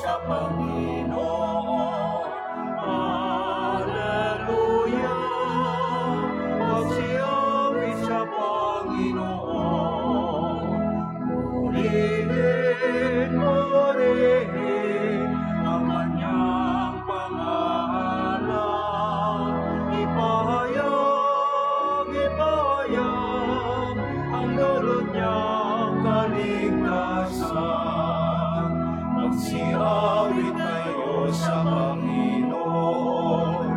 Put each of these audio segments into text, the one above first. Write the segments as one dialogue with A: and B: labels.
A: sa Panginoon. Hallelujah! Magsiawit sa Panginoon. Purihin, purihin ang kanyang pangalan. Ipahayag, ipahayag ang lulot niyang kaligtasan. Magsiawit tayo sa Panginoon.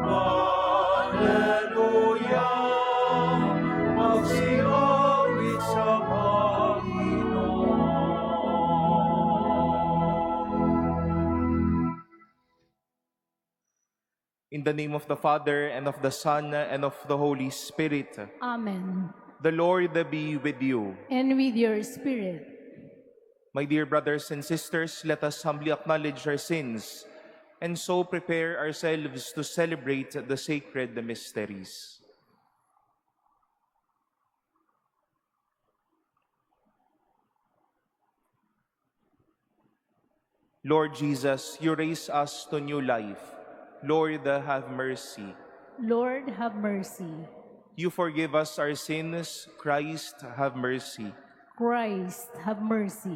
A: Hallelujah! Magsiawit sa Panginoon.
B: In the name of the Father, and of the Son, and of the Holy Spirit.
C: Amen.
B: The Lord be with you.
C: And with your spirit.
B: My dear brothers and sisters, let us humbly acknowledge our sins and so prepare ourselves to celebrate the sacred mysteries. Lord Jesus, you raise us to new life. Lord, have mercy.
C: Lord, have mercy.
B: You forgive us our sins. Christ, have mercy.
C: Christ, have mercy.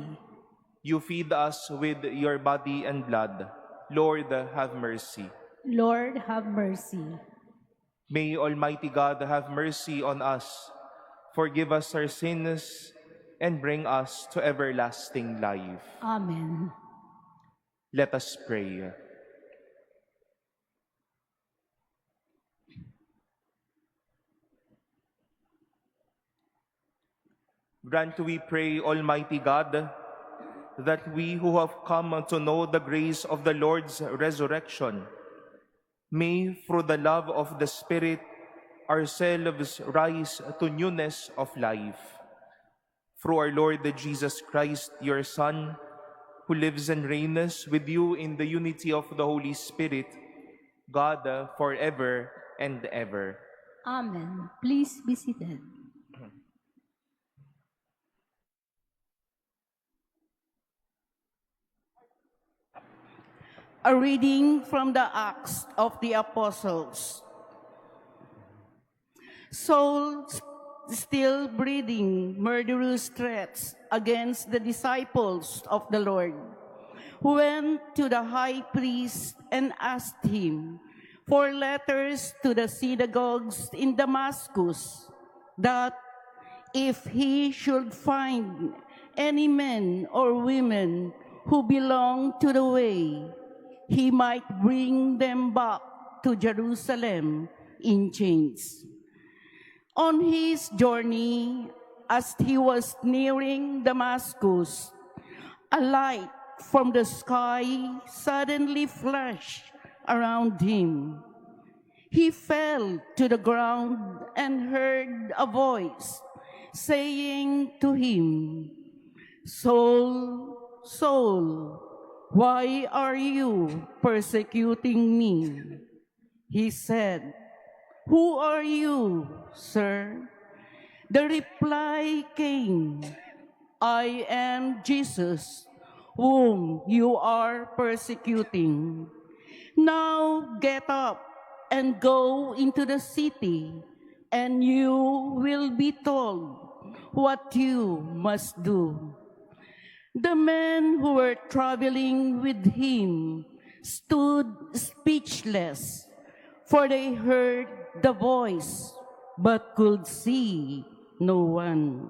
B: You feed us with your body and blood. Lord, have mercy.
C: Lord, have mercy.
B: May Almighty God have mercy on us, forgive us our sins, and bring us to everlasting life.
C: Amen.
B: Let us pray. Grant, we pray, Almighty God, that we who have come to know the grace of the Lord's resurrection may, through the love of the Spirit, ourselves rise to newness of life. Through our Lord Jesus Christ, your Son, who lives and reigns with you in the unity of the Holy Spirit, God, forever and ever.
C: Amen. Please be seated.
D: A reading from the Acts of the Apostles. Saul, still breathing murderous threats against the disciples of the Lord, went to the high priest and asked him for letters to the synagogues in Damascus, that if he should find any men or women who belong to the way, he might bring them back to Jerusalem in chains. On his journey, as he was nearing Damascus, a light from the sky suddenly flashed around him. He fell to the ground and heard a voice saying to him, "Saul, Saul, why are you persecuting me?" He said, "Who are you, sir?" The reply came, "I am Jesus, whom you are persecuting. Now get up and go into the city, and you will be told what you must do." The men who were traveling with him stood speechless, for they heard the voice but could see no one.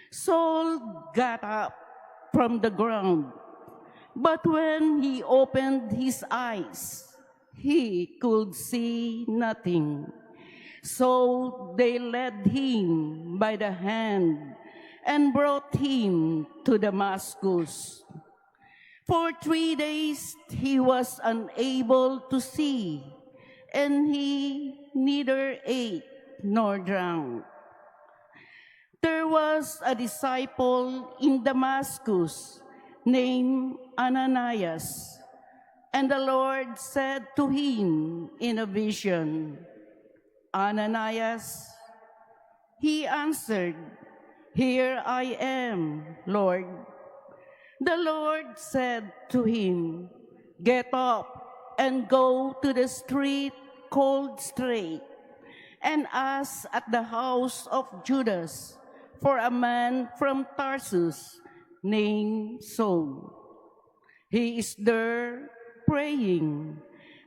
D: Saul got up from the ground, but when he opened his eyes, he could see nothing. So they led him by the hand and brought him to Damascus. For 3 days he was unable to see, and he neither ate nor drank. There was a disciple in Damascus named Ananias, and the Lord said to him in a vision, "Ananias?" He answered, "Here I am, Lord." The Lord said to him, "Get up and go to the street called Straight, and ask at the house of Judas for a man from Tarsus named Saul. He is there praying,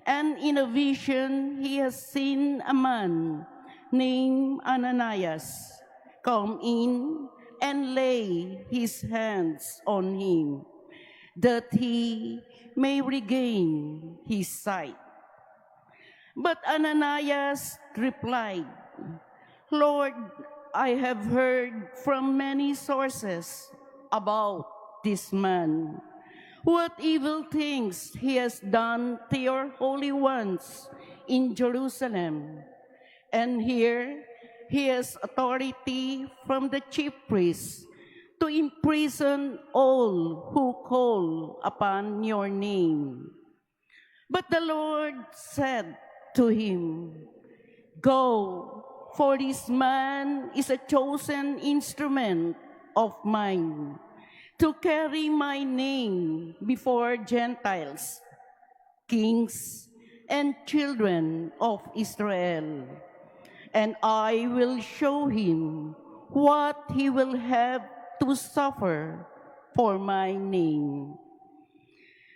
D: and in a vision he has seen a man named Ananias come in and lay his hands on him, that he may regain his sight." But Ananias replied, "Lord, I have heard from many sources about this man, what evil things he has done to your holy ones in Jerusalem. And here he has authority from the chief priests to imprison all who call upon your name." But the Lord said to him, "Go, for this man is a chosen instrument of mine to carry my name before Gentiles, kings, and children of Israel. And I will show him what he will have to suffer for my name."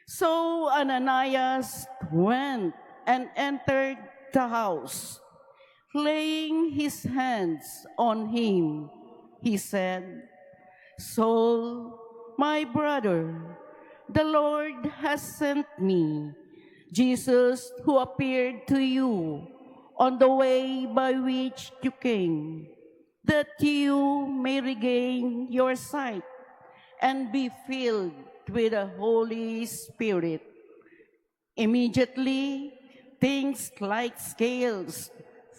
D: So Ananias went and entered the house. Laying his hands on him, he said, "Saul, my brother, the Lord has sent me, Jesus, who appeared to you on the way by which you came, that you may regain your sight and be filled with the Holy Spirit." Immediately, things like scales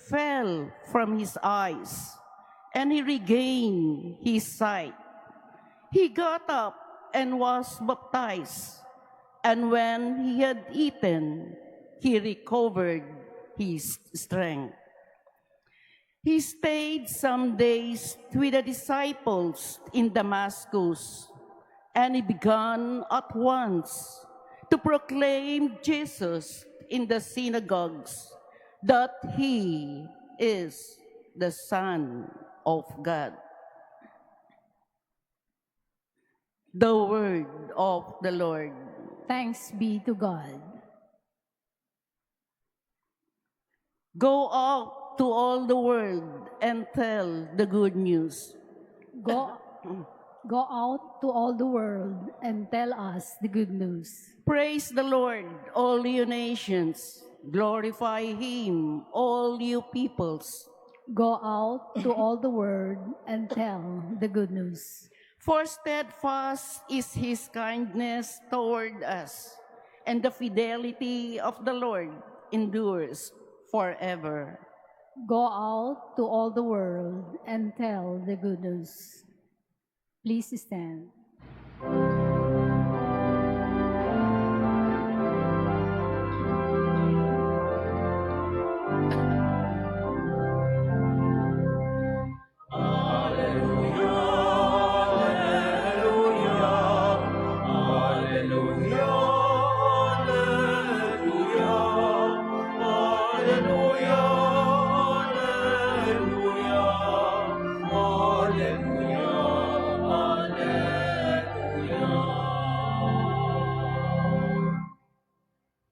D: fell from his eyes, and he regained his sight. He got up and was baptized, and when he had eaten, he recovered his strength. He stayed some days with the disciples in Damascus, and he began at once to proclaim Jesus in the synagogues, that he is the Son of God. The word of the Lord.
C: Thanks be to God.
D: Go out to all the world and tell the good news.
C: Go, go out to all the world and tell us the good news.
D: Praise the Lord, all you nations. Glorify him, all you peoples.
C: Go out to all the world and tell the good news.
D: For steadfast is his kindness toward us, and the fidelity of the Lord endures forever.
C: Go out to all the world and tell the good news. Please stand.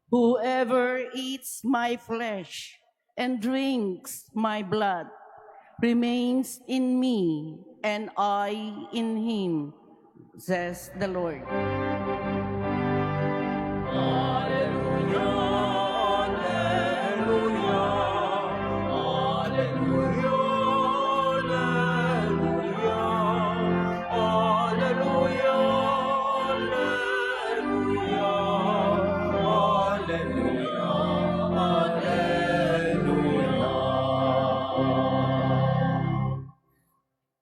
D: Whoever eats my flesh and drinks my blood remains in me, and I in him, says the Lord.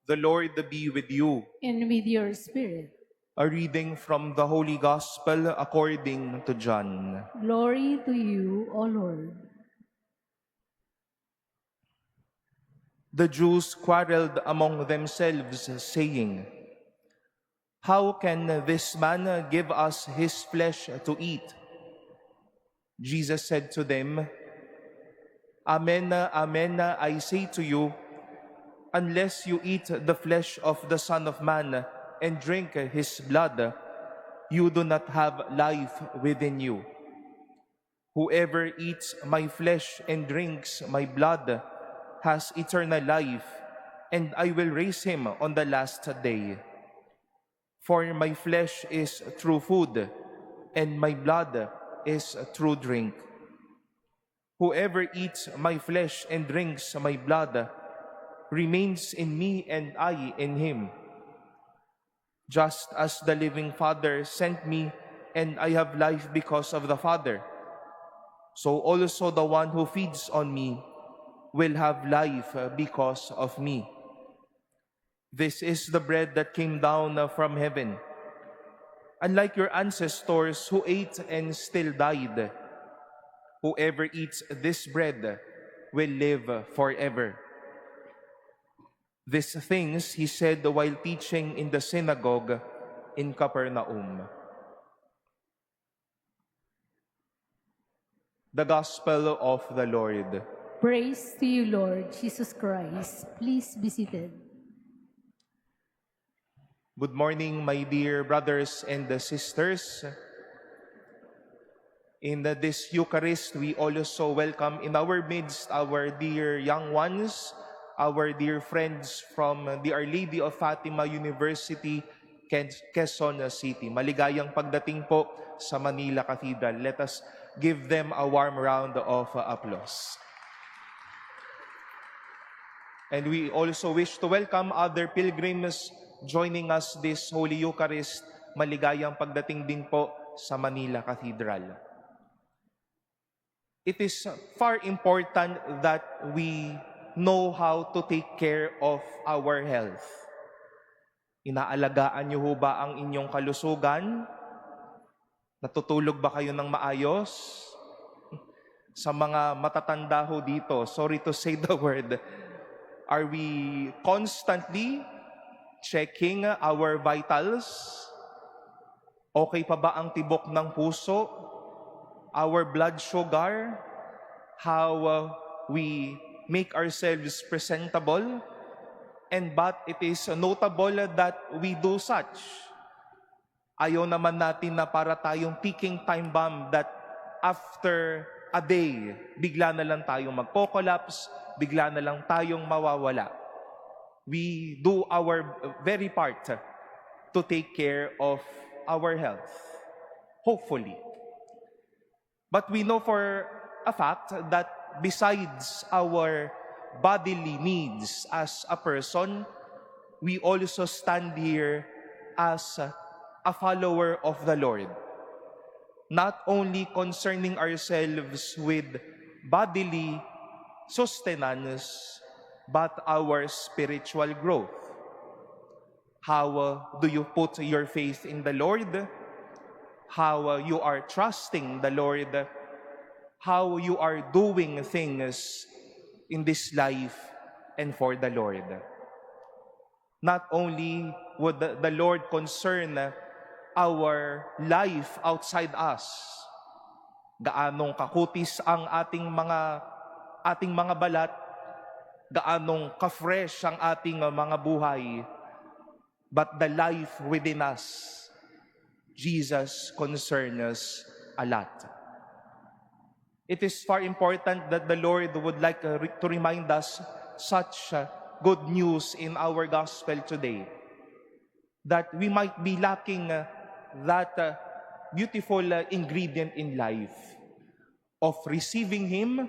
B: The Lord be with you.
C: And with your spirit.
B: A reading from the Holy Gospel according to John.
C: Glory to you, O Lord.
B: The Jews quarreled among themselves, saying, "How can this man give us his flesh to eat?" Jesus said to them, "Amen, amen, I say to you, unless you eat the flesh of the Son of Man and drink his blood, you do not have life within you. Whoever eats my flesh and drinks my blood has eternal life, and I will raise him on the last day. For my flesh is true food, and my blood is true drink. Whoever eats my flesh and drinks my blood remains in me and I in him. Just as the living Father sent me, and I have life because of the Father, so also the one who feeds on me will have life because of me. This is the bread that came down from heaven. Unlike your ancestors who ate and still died, whoever eats this bread will live forever." These things he said while teaching in the synagogue in Capernaum. The Gospel of the Lord.
C: Praise to you, Lord Jesus Christ. Please be seated.
B: Good morning, my dear brothers and sisters. In this Eucharist, we also welcome in our midst our dear young ones, our dear friends from the Our Lady of Fatima University, Quezon City. Maligayang pagdating po sa Manila Cathedral. Let us give them a warm round of applause. And we also wish to welcome other pilgrims joining us this Holy Eucharist. Maligayang pagdating din po sa Manila Cathedral. It is far important that we know how to take care of our health. Inaalagaan niyo ho ba ang inyong kalusugan? Natutulog ba kayo ng maayos? Sa mga matatanda ho dito, sorry to say the word, are we constantly checking our vitals? Okay pa ba ang tibok ng puso? Our blood sugar? How we make ourselves presentable? And but it is notable that we do such. Ayaw naman natin na para tayong ticking time bomb that after a day, bigla na lang tayong magko-collapse, bigla na lang tayong mawawala. We do our very part to take care of our health, hopefully. But we know for a fact that besides our bodily needs as a person, we also stand here as a follower of the Lord. Not only concerning ourselves with bodily sustenance, but our spiritual growth. How do you put your faith in the Lord? How you are trusting the Lord? How you are doing things in this life and for the Lord. Not only would the Lord concern our life outside us, gaanong kakutis ang ating mga balat, gaanong ka-fresh ang ating mga buhay, but the life within us, Jesus concerns us a lot. It is far important that the Lord would like to remind us such good news in our gospel today, that we might be lacking that beautiful ingredient in life of receiving Him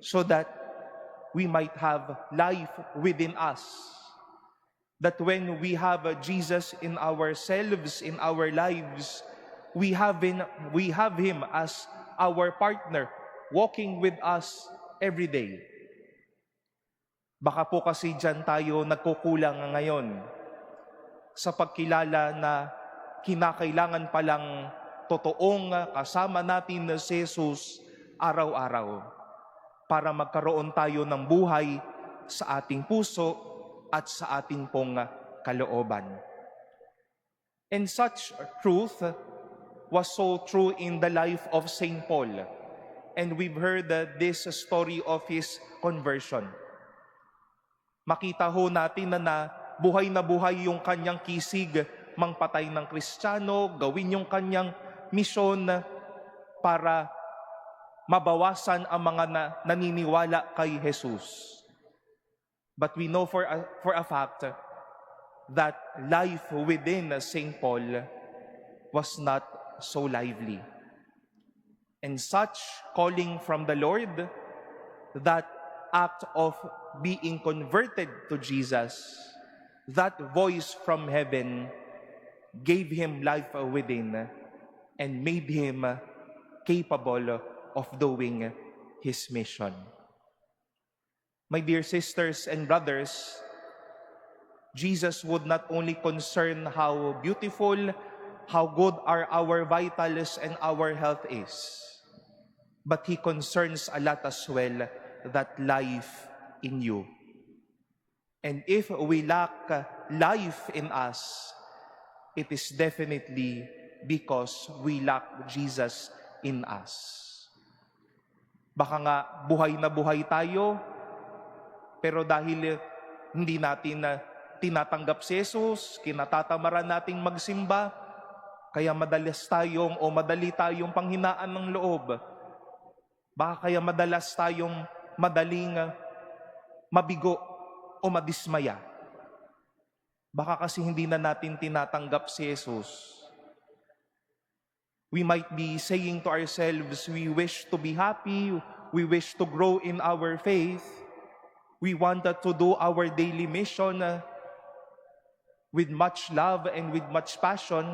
B: so that we might have life within us. That when we have Jesus in ourselves, in our lives, we have Him as our partner, walking with us every day. Baka po kasi dyan tayo nagkukulang ngayon sa pagkilala na kinakailangan palang totoong kasama natin na si Jesus araw-araw para magkaroon tayo ng buhay sa ating puso at sa ating pong kalooban. And such truth was so true in the life of St. Paul. And we've heard this story of his conversion. Makita ho natin na buhay yung kanyang kisig, mangpatay ng Kristiyano, gawin yung kanyang misyon para mabawasan ang mga naniniwala kay Jesus. But we know for a fact that life within St. Paul was not so lively. And such calling from the Lord, that act of being converted to Jesus, that voice from heaven gave him life within and made him capable of doing his mission. My dear sisters and brothers, Jesus would not only concern how beautiful, how good are our vitals and our health is, but He concerns a lot as well that life in you. And if we lack life in us, it is definitely because we lack Jesus in us. Baka nga buhay na buhay tayo, pero dahil hindi natin tinatanggap si Jesus, kinatatamaran nating magsimba, kaya madali tayong panghinaan ng loob. Baka kaya madalas tayong madaling mabigo o madismaya. Baka kasi hindi na natin tinatanggap si Jesus. We might be saying to ourselves, we wish to be happy, we wish to grow in our faith, we wanted to do our daily mission with much love and with much passion,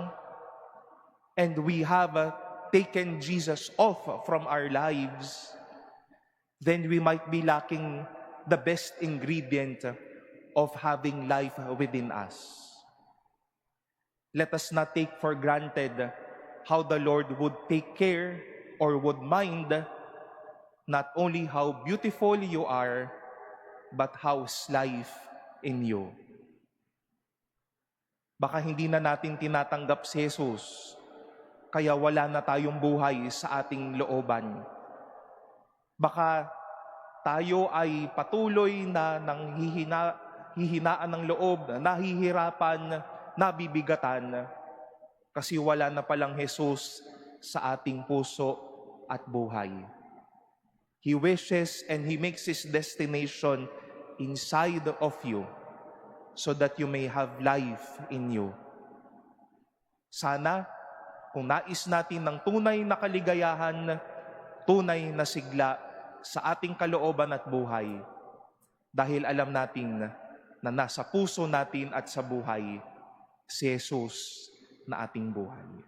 B: and we have taken Jesus off from our lives, then we might be lacking the best ingredient of having life within us. Let us not take for granted how the Lord would take care or would mind not only how beautiful you are, but how's life in you. Baka hindi na natin tinatanggap si Jesus, kaya wala na tayong buhay sa ating looban. Baka tayo ay patuloy na hihinaan ng loob, nahihirapan, nabibigatan, kasi wala na palang Jesus sa ating puso at buhay. He wishes and He makes His destination inside of you so that you may have life in you. Sana, kung nais natin ng tunay na kaligayahan, tunay na sigla sa ating kalooban at buhay, dahil alam natin na nasa puso natin at sa buhay si Jesus na ating buhay.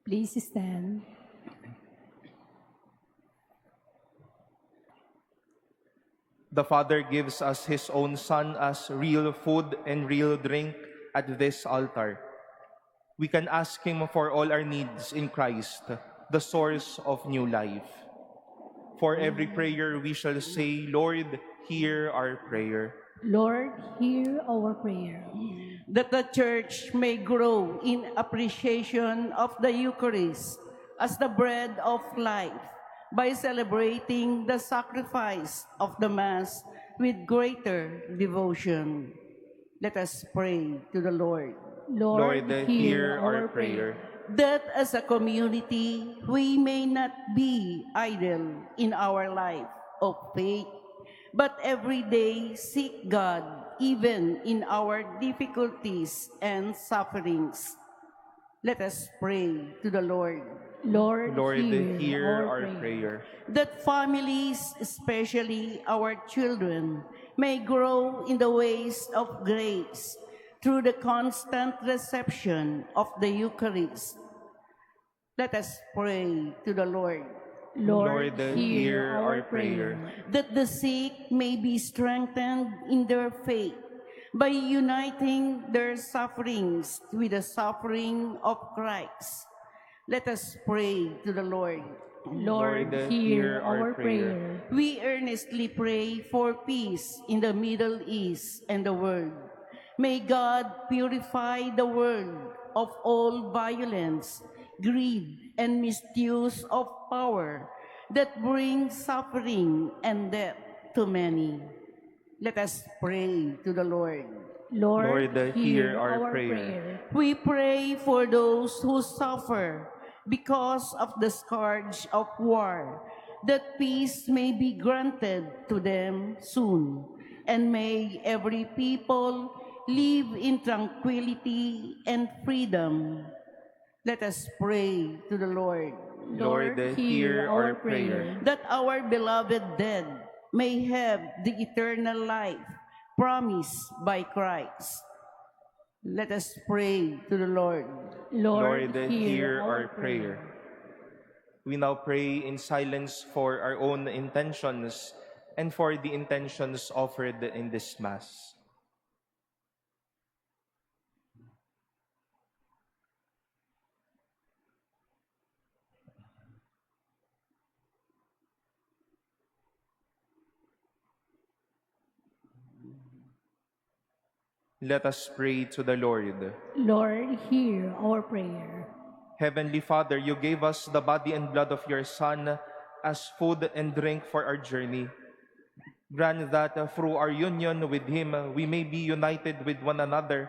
C: Please stand.
B: The Father gives us His own Son as real food and real drink at this altar. We can ask Him for all our needs in Christ, the source of new life. For every prayer we shall say, Lord, hear our prayer.
C: Lord, hear our prayer.
D: That the Church may grow in appreciation of the Eucharist as the bread of life by celebrating the sacrifice of the Mass with greater devotion. Let us pray to the Lord.
B: Lord, hear our prayer.
D: That as a community, we may not be idle in our life of faith, but every day seek God, even in our difficulties and sufferings. Let us pray to the Lord.
C: Lord,
B: hear our prayer.
D: That families, especially our children, may grow in the ways of grace through the constant reception of the Eucharist. Let us pray to the Lord.
C: Lord, hear our prayer.
D: That the sick may be strengthened in their faith by uniting their sufferings with the suffering of Christ. Let us pray to the Lord.
C: Lord,
B: Lord,
C: hear our prayer.
D: We earnestly pray for peace in the Middle East and the world. May God purify the world of all violence, greed, and misuse of power that bring suffering and death to many. Let us pray to the Lord.
C: Lord,
B: Lord,
C: hear
B: hear our
C: our
B: prayer.
C: prayer.
D: We pray for those who suffer because of the scourge of war, that peace may be granted to them soon, and may every people live in tranquility and freedom. Let us pray to the Lord.
B: Lord, hear our prayer.
D: That our beloved dead may have the eternal life promised by Christ. Let us pray to the Lord.
C: Lord,
B: Lord, hear our prayer. We now pray in silence for our own intentions and for the intentions offered in this Mass. Let us pray to the Lord.
C: Lord, hear our prayer.
B: Heavenly Father, you gave us the body and blood of your Son as food and drink for our journey. Grant that through our union with him, we may be united with one another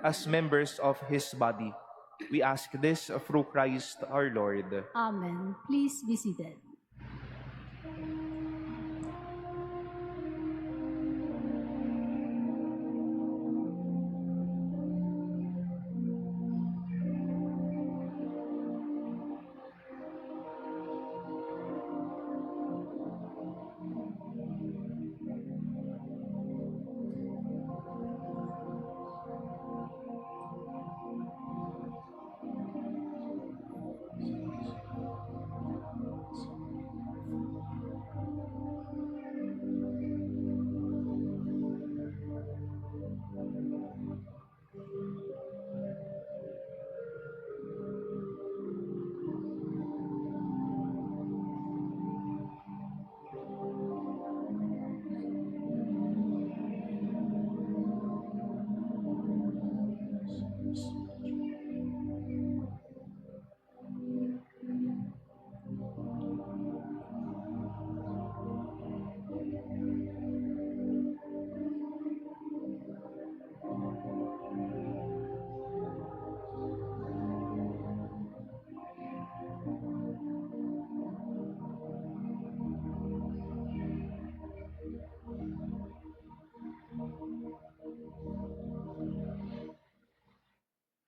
B: as members of his body. We ask this through Christ our Lord.
C: Amen. Please be seated.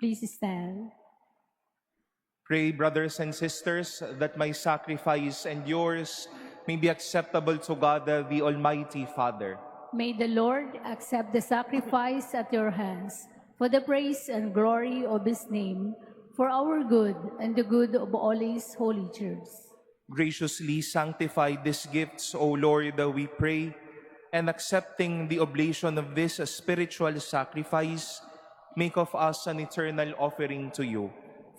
C: Please stand.
B: Pray, brothers and sisters, that my sacrifice and yours may be acceptable to God, the Almighty Father.
C: May the Lord accept the sacrifice at your hands for the praise and glory of his name, for our good and the good of all his holy church.
B: Graciously sanctify these gifts, O Lord, we pray, and accepting the oblation of this spiritual sacrifice, make of us an eternal offering to you,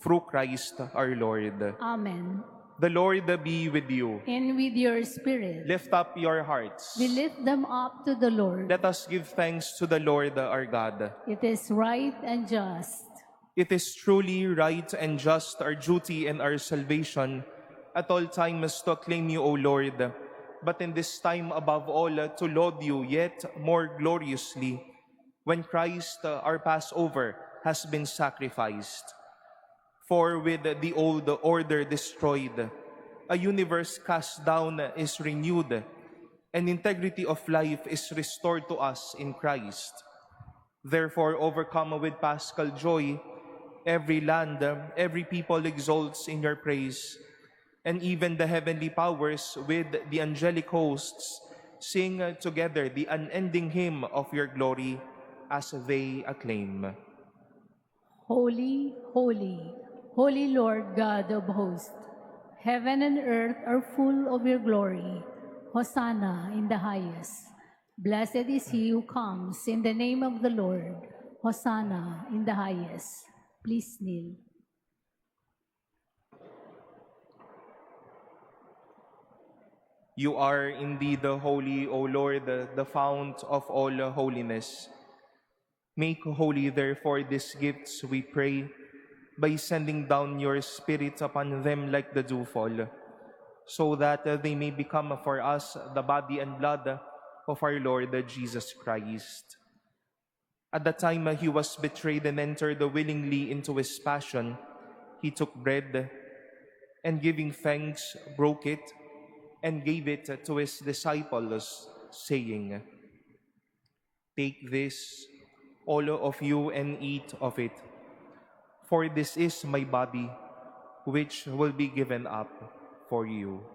B: through Christ our Lord.
C: Amen.
B: The Lord be with you.
C: And with your spirit,
B: Lift up your hearts.
C: we lift them up to the Lord.
B: Let us give thanks to the Lord our God.
C: It is right and just.
B: It is truly right and just, our duty and our salvation, at all times to acclaim you, O Lord, but in this time above all to laud you yet more gloriously, when Christ, our Passover, has been sacrificed. For with the old order destroyed, a universe cast down is renewed, and integrity of life is restored to us in Christ. Therefore, overcome with paschal joy, every land, every people exalts in your praise, and even the heavenly powers with the angelic hosts sing together the unending hymn of your glory as they acclaim.
C: Holy, holy, holy Lord God of hosts, heaven and earth are full of your glory. Hosanna in the highest. Blessed is he who comes in the name of the Lord. Hosanna in the highest. Please kneel.
B: You are indeed holy, O Lord, the fount of all holiness. Make holy, therefore, these gifts, we pray, by sending down your Spirit upon them like the dewfall, so that they may become for us the body and blood of our Lord Jesus Christ. At the time he was betrayed and entered willingly into his passion, he took bread, and giving thanks, broke it, and gave it to his disciples, saying, "Take this, all of you, and eat of it, for this is my body, which will be given up for you."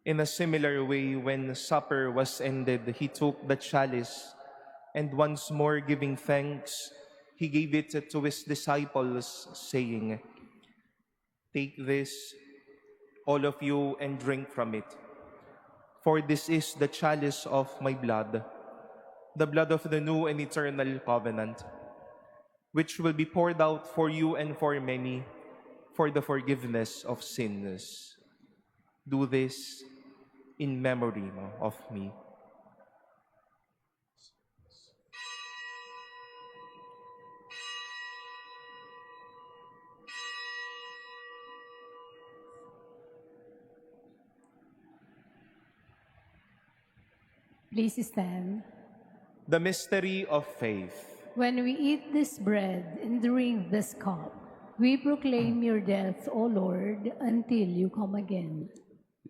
B: In a similar way, when supper was ended, he took the chalice, and once more giving thanks, he gave it to his disciples, saying, "Take this, all of you, and drink from it. For this is the chalice of my blood, the blood of the new and eternal covenant, which will be poured out for you and for many for the forgiveness of sins. Do this in memory of me."
C: Please stand.
B: The mystery of faith.
C: When we eat this bread and drink this cup, we proclaim your death, O Lord, until you come again.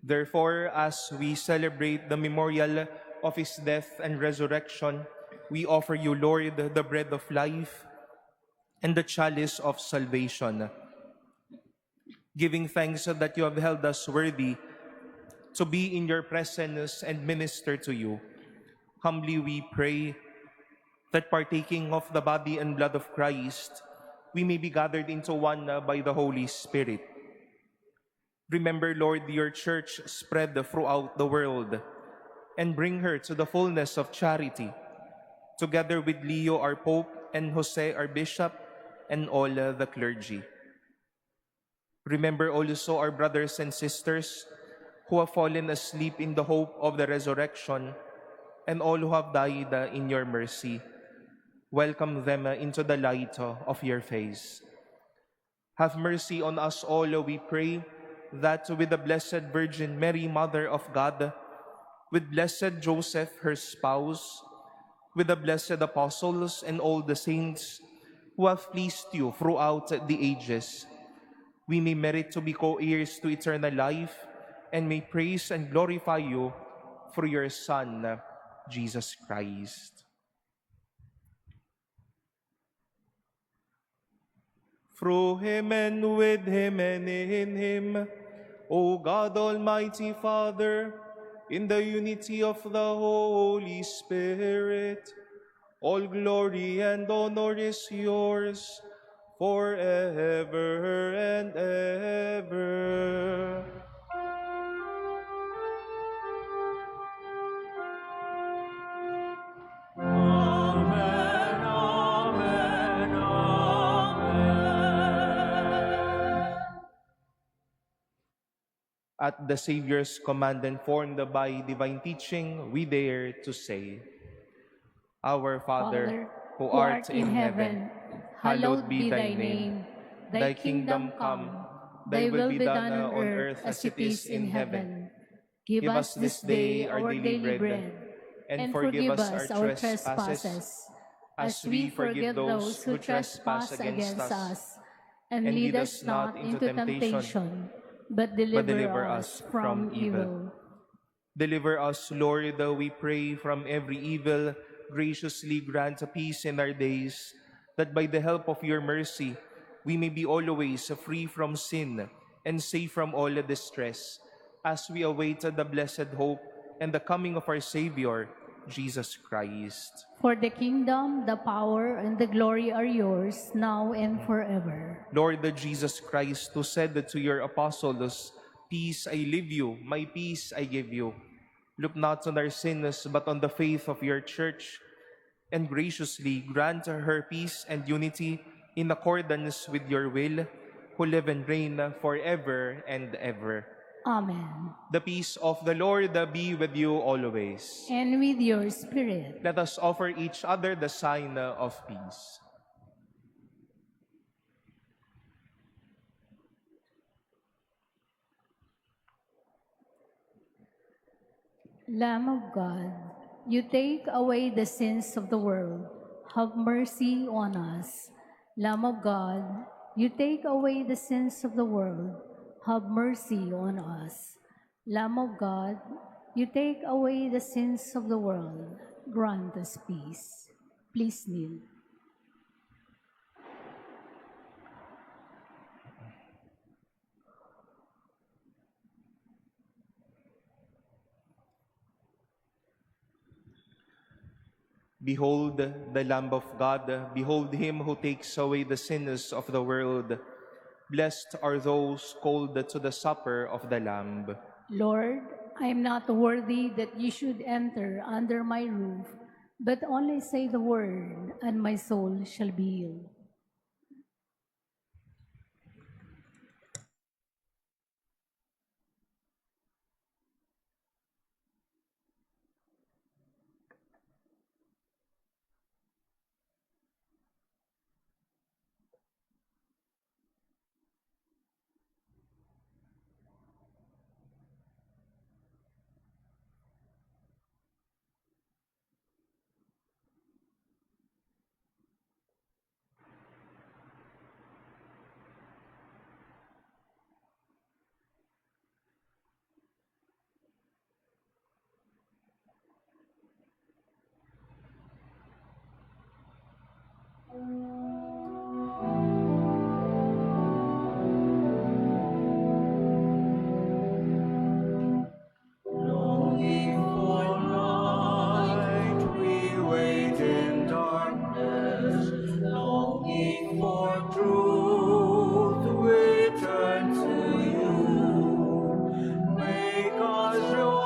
B: Therefore, as we celebrate the memorial of his death and resurrection, we offer you, Lord, the bread of life and the chalice of salvation, giving thanks that you have held us worthy to be in your presence and minister to you. Humbly we pray that, partaking of the body and blood of Christ, we may be gathered into one by the Holy Spirit. Remember, Lord, your church spread throughout the world, and bring her to the fullness of charity, together with Leo, our Pope, and Jose, our Bishop, and all the clergy. Remember also our brothers and sisters who have fallen asleep in the hope of the resurrection, and all who have died in your mercy. Welcome them into the light of your face. Have mercy on us all, we pray, that with the Blessed Virgin Mary, Mother of God, with blessed Joseph, her spouse, with the blessed apostles and all the saints who have pleased you throughout the ages, we may merit to be co-heirs to eternal life, and may praise and glorify you through your Son, Jesus Christ. Through him and with him and in him, O God, Almighty Father, in the unity of the Holy Spirit, all glory and honor is yours forever and ever.
A: Amen, amen, amen.
B: At the Savior's command and formed by divine teaching, we dare to say, Our Father, who art in heaven, hallowed be thy name. Thy kingdom come, thy will be done on earth as it is in heaven.
C: Give us this day our daily bread,
B: and forgive us our trespasses, as we forgive those who trespass against us.
C: And lead us not into temptation, but deliver us from evil.
B: Deliver us, Lord, we pray, from every evil. Graciously grant peace in our days, that by the help of your mercy, we may be always free from sin and safe from all distress, as we await the blessed hope and the coming of our Savior, Jesus Christ.
C: For the kingdom, the power, and the glory are yours, now and forever.
B: Lord Jesus Christ, who said to your apostles, Peace I leave you, my peace I give you. Look not on our sins, but on the faith of your church, and graciously grant her peace and unity in accordance with your will, who live and reign forever and ever.
C: Amen.
B: The peace of the Lord be with you always.
C: And with your spirit.
B: Let us offer each other the sign of peace.
C: Lamb of God, you take away the sins of the world. Have mercy on us. Lamb of God, you take away the sins of the world. Have mercy on us. Lamb of God, you take away the sins of the world. Grant us peace. Please kneel.
B: Behold the Lamb of God. Behold him who takes away the sins of the world. Blessed are those called to the supper of the Lamb.
C: Lord, I am not worthy that you should enter under my roof, but only say the word, and my soul shall be healed.
A: Longing for light, we wait in darkness. Longing for truth, we turn to you. Make us your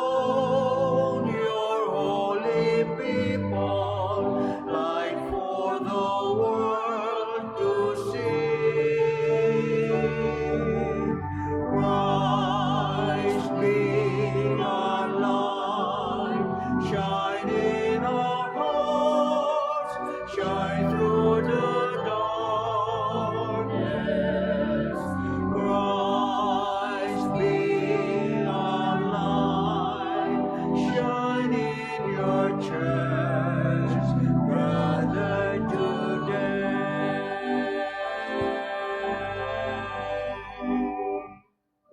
A: own, your holy people, light for the world to see. Christ be our light, shine in our hearts, shine through the darkness. Christ be our light, shine in your church, gathered today.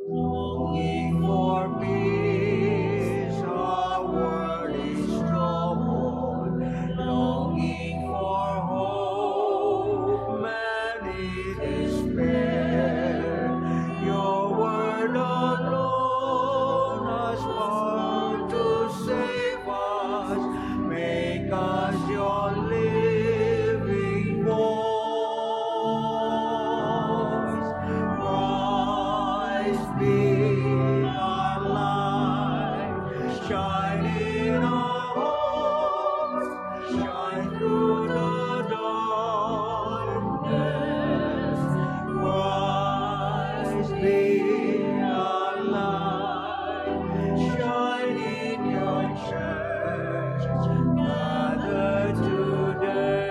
A: Longing for peace, our world is troubled. Longing for hope, many despair. Your word alone has power to save us. Make us your living voice. Christ be our light, shine in our hearts, shine through the darkness. Christ be our light, shine in your church, gathered today.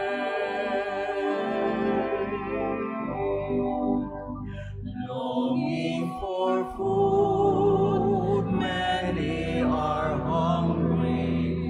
A: Longing for food, many are hungry.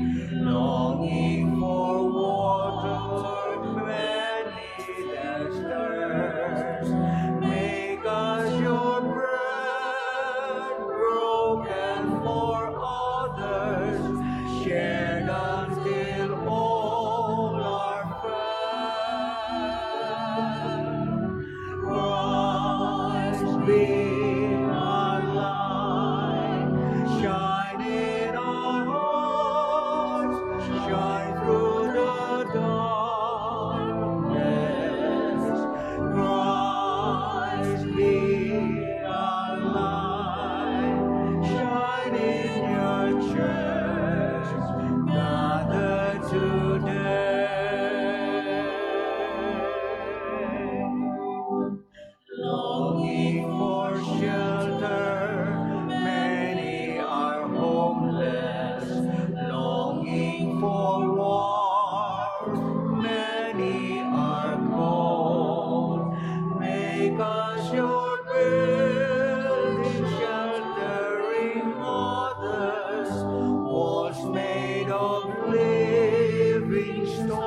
A: Cristo.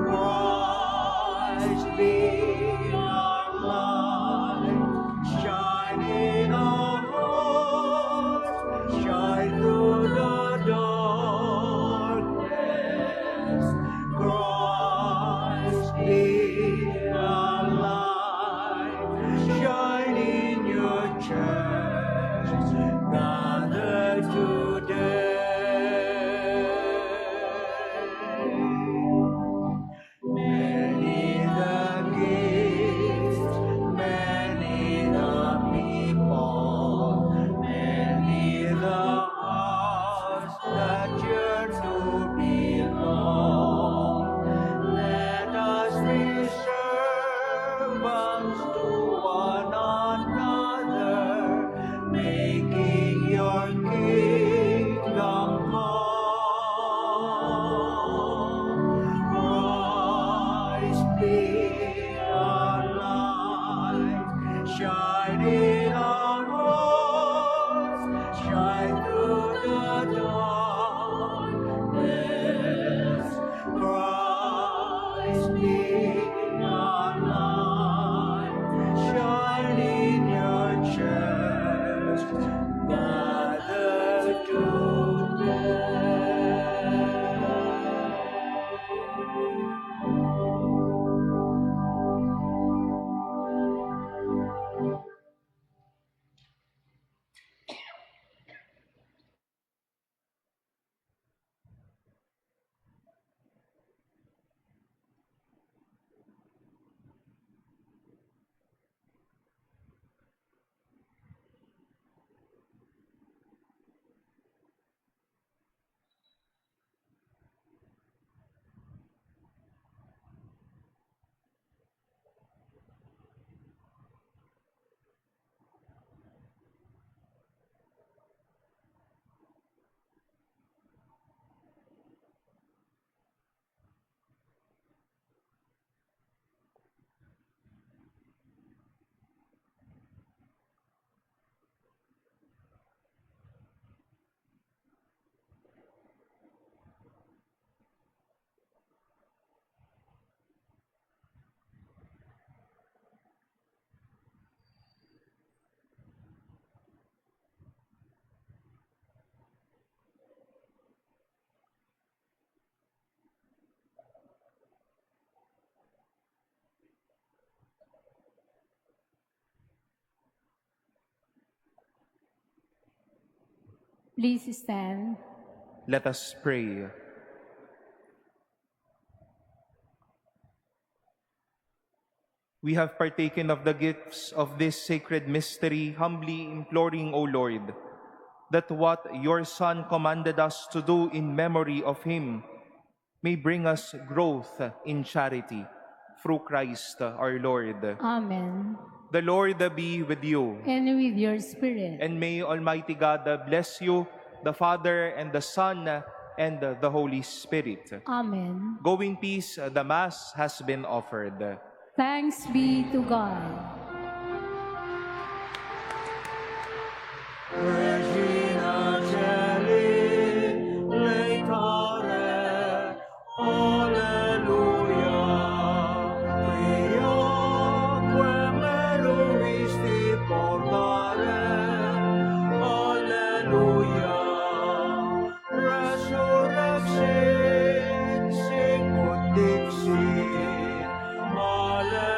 A: Christ be our light, shine in our hearts, shine through the darkness. Christ be our light, shine in your church, gathered today. Many the gifts, many the people, many the hearts that yearn to belong. Let us be servants to one another, making your kingdom come. Christ be our light, shine in our hearts, shine through the darkness. Christ be our light, shine in your church, gathered
C: Please stand.
B: Let us pray. We have partaken of the gifts of this sacred mystery, humbly imploring, O Lord, that what your Son commanded us to do in memory of him may bring us growth in charity through Christ our Lord.
C: Amen.
B: The Lord be with you.
C: And with your spirit.
B: And may Almighty God bless you, the Father and the Son and the Holy Spirit.
C: Amen.
B: Go in peace, the Mass has been offered.
C: Thanks be to God.
A: Regina Caeli, laetare, alleluia. Quioque meruisti portare, alleluia. Resurrexit, sicut dixit, alleluia.